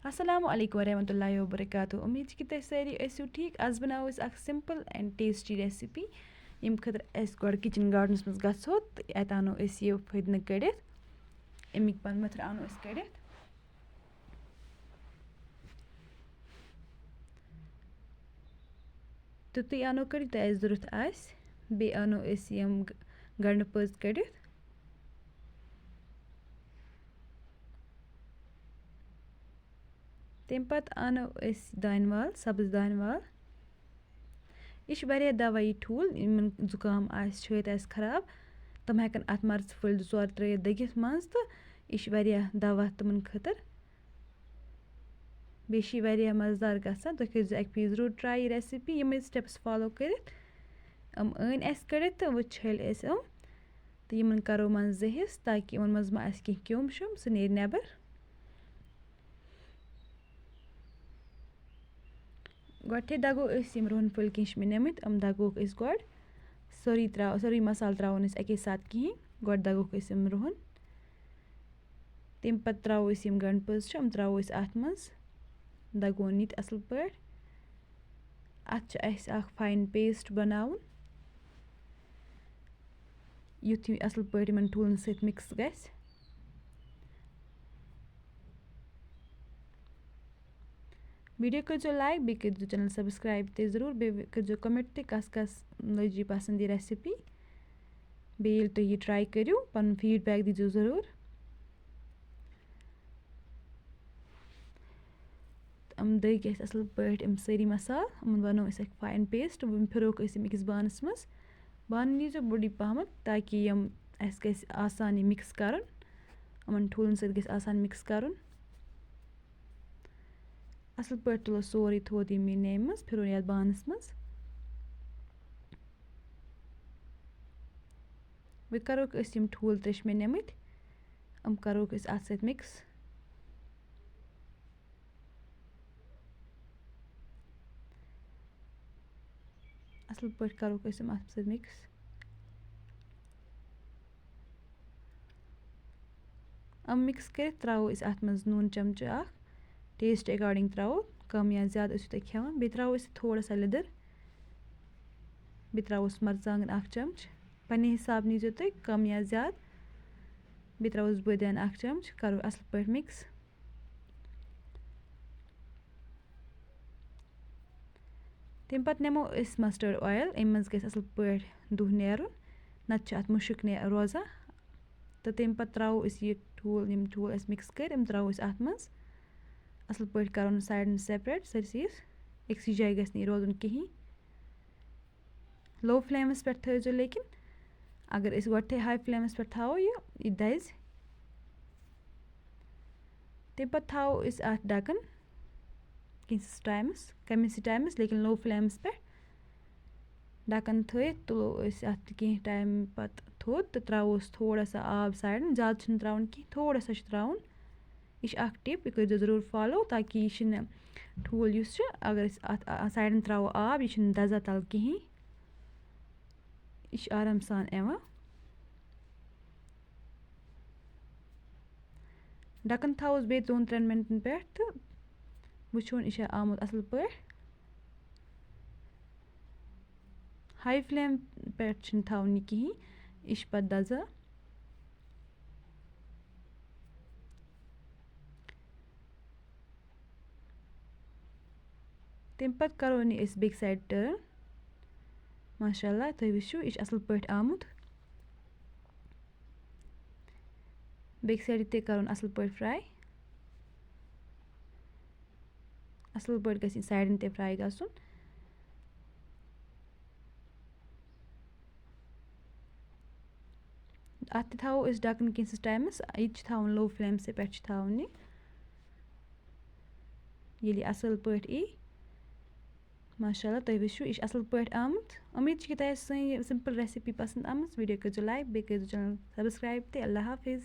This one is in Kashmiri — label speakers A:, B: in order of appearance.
A: السلام علیکم ورحمۃ اللہ وبرکاتہ امید چھِ کہِ تُہۍ سٲری ٲسِو ٹھیٖک آز بَناوو أسۍ اَکھ سِمپٕل اینٛڈ ٹیسٹی ریسِپی ییٚمہِ خٲطرٕ اَسہِ گۄڈٕ کِچَن گاڈنَس منٛز گژھو تہٕ اَتہِ اَنو أسۍ یہِ پھٔدنہٕ کٔڑِتھ اَمِکۍ پَن ؤتھرٕ اَنو أسۍ کٔڑِتھ تُتُے اَنو کٔڑِتھ تۄہہِ اَسہِ ضوٚرَتھ آسہِ بیٚیہِ اَنو أسۍ یِم گَنٛڈٕ پٔژ کٔڑِتھ تمہِ پَتہٕ اَنو أسۍ دانہِ وَل سَبٕز دانہِ وَل یہِ چھِ واریاہ دَوا یہِ ٹھوٗل یِمَن زُکام آسہِ چھٲتۍ آسہِ خراب تِم ہٮ۪کَن اَتھ مَرژٕ پھٔلۍ 2-4 ترٛٲیِتھ دٔگِتھ منٛز تہٕ یہِ چھِ واریاہ دَوا تِمَن خٲطرٕ بیٚیہِ چھِ یہِ واریاہ مَزٕدار گژھان تُہۍ کٔرۍزیو اَکہِ پھِرِ ضروٗر ٹرٛاے یہِ رٮ۪سِپی یِمَے سِٹٮ۪پٕس فالو کٔرِتھ یِم أنۍ اَسہِ کٔڑِتھ تہٕ وۄنۍ چھٔلۍ أسۍ یِم تہٕ یِمَن کَرو منٛزٕ زٕ حِصہٕ تاکہِ یِمَن منٛز ما آسہِ کینٛہہ کیوٚم شیوٚم سُہ نیرِ نٮ۪بَر گۄڈٕنٮ۪تھٕے دَگو أسۍ یِم رۄہَن پھٔلۍ کینٛہہ چھِ مےٚ نِمٕتۍ یِم دَگوکھ أسۍ گۄڈٕ سٲری مصالہٕ ترٛاوو نہٕ أسۍ اَکے ساتہٕ کِہیٖنۍ گۄڈٕ دَگوکھ أسۍ یِم رۄہَن تمہِ پَتہٕ ترٛاوو أسۍ یِم گَنٛڈٕ پٔژ چھِ یِم ترٛاوو أسۍ اَتھ منٛز دَگون یہِ تہِ اَصٕل پٲٹھۍ اَتھ چھِ اَسہِ اَکھ فاین پیسٹ بَناوُن یُتھ یہِ اَصٕل پٲٹھۍ یِمَن ٹھوٗلَن سۭتۍ مِکٕس گژھِ ویٖڈیو کٔرۍزیو لایک بیٚیہِ کٔرۍزیو چَنَل سَبسکرایب تہِ ضروٗر بیٚیہِ کٔرۍزیو کَمٮ۪نٛٹ تہِ کَس لٔج یہِ پَسنٛد یہِ رٮ۪سِپی بیٚیہِ ییٚلہِ تُہۍ یہِ ٹرٛاے کٔرِو پَنُن فیٖڈبیک دیٖزیو ضروٗر یِم دٔگۍ اَسہِ اَصٕل پٲٹھۍ یِم سٲری مصالہٕ یِمَن بَنوو أسۍ اَکھ فاین پیسٹ وۄنۍ پھِروکھ أسۍ یِم أکِس بانَس منٛز بانہٕ نیٖزیو بٔڑٕے پَہمَتھ تاکہِ یِم اَسہِ گژھِ آسان یہِ مِکٕس کَرُن یِمَن ٹھوٗلَن سۭتۍ گژھِ آسان مِکٕس کَرُن اَصٕل پٲٹھۍ تُلو سورُے تھوٚد یہِ مےٚ نیمہِ منٛز پھِرُن یَتھ بانَس منٛز وۄنۍ کَروکھ أسۍ یِم ٹھوٗل 3 چھِ مےٚ نِمٕتۍ یِم کَروکھ أسۍ اَتھ سۭتۍ مِکٕس اَصٕل پٲٹھۍ کَروکھ أسۍ یِم اَتھ سۭتۍ مِکٕس یِم مِکٕس کٔرِتھ ترٛاوو أسۍ اَتھ منٛز نوٗن چَمچہٕ اَکھ ٹیسٹ اٮ۪کاڈِنٛگ ترٛاوو کَم یا زیادٕ ٲسِو تُہۍ کھٮ۪وان بیٚیہِ ترٛاوو أسۍ تھوڑا سا لیٚدٕر بیٚیہِ ترٛاووس مَرژٕوانٛگَن 1 چَمچ پنٛنہِ حِساب نیٖزیو تُہۍ کَم یا زیادٕ بیٚیہِ ترٛاووس بٲدیان 1 چَمچ کَرو اَصٕل پٲٹھۍ مِکٕس تمہِ پَتہٕ نِمو أسۍ مَسٹٲڈ اویِل اَمہِ منٛز گژھِ اَصٕل پٲٹھۍ دُہ نیرُن نَتہٕ چھِ اَتھ مُشُک روزان تہٕ تمہِ پَتہٕ ترٛاوو أسۍ یہِ یِم ٹھوٗل اَسہِ مِکٕس کٔرۍ یِم ترٛاوو أسۍ اَتھ منٛز اَصٕل پٲٹھۍ کَرُن سایڈَن سیپریٹ سٲرسٕے أکسٕے جایہِ گژھِ نہٕ یہِ روزُن کِہیٖنۍ لو فٕلیمَس پٮ۪ٹھ تھٲیزیو لیکِن اگر أسۍ گۄڈٕنٮ۪تھٕے ہاے فٕلیمَس پٮ۪ٹھ تھاوو یہِ دَزِ تمہِ پَتہٕ تھاوو أسۍ اَتھ ڈَکَن کینٛژھَس ٹایمَس کَمِسٕے ٹایمَس لیکِن لو فٕلیمَس پٮ۪ٹھ ڈَکَن تھٲیِتھ تُلو أسۍ اَتھ کینٛہہ ٹایم پَتہٕ تھوٚد تہٕ ترٛاووس تھوڑا سا آب سایڈَن زیادٕ چھِنہٕ ترٛاوُن کینٛہہ تھوڑا سا چھُ ترٛاوُن یہِ چھِ اَکھ ٹِپ یہِ کٔرۍزیو ضروٗر فالو تاکہِ یہِ چھِنہٕ ٹھوٗل یُس چھُ اگر أسۍ اَتھ سایڈَن ترٛاوو آب یہِ چھِنہٕ دَزان تَلہٕ کِہیٖنۍ یہِ چھِ آرام سان یِوان ڈَکَن تھاووس بیٚیہِ 2-3 مِنٹَن پٮ۪ٹھ تہٕ وٕچھون یہِ چھا آمُت اَصٕل پٲٹھۍ ہاے فٕلیم پٮ۪ٹھ چھِنہٕ تھاوُن یہِ کِہیٖنۍ یہِ چھِ پَتہٕ دَزان تمہِ پَتہٕ کَرو نہٕ أسۍ بیٚکہِ سایڈٕ ٹٲرٕن ماشاء اللہ تُہۍ وٕچھِو یہِ چھِ اَصٕل پٲٹھۍ آمُت بیٚکہِ سایڈٕ تہِ کَرُن اَصٕل پٲٹھۍ فرٛاے اَصٕل پٲٹھۍ گژھِ یہِ سایڈَن تہِ فرٛاے گژھُن اَتھ تہِ تھاوو أسۍ ڈَکَن کینٛژھَس ٹایمَس یہِ تہِ چھِ تھاوُن لو فٕلیمسٕے پٮ۪ٹھ چھِ تھاوُن یہِ ییٚلہِ یہِ اَصٕل پٲٹھۍ یی ماشاء اللہ تُہۍ وٕچھِو یہِ چھِ اَصٕل پٲٹھۍ آمُت اُمید چھِ کہِ تۄہہِ آسہِ سٲنۍ یہِ سِمپٕل رٮ۪سِپی پَسنٛد آمٕژ ویٖڈیو کٔرۍزیو لایک بیٚیہِ کٔرۍزیو چَنَل سَبسکرایب تہِ اللہ حافِظ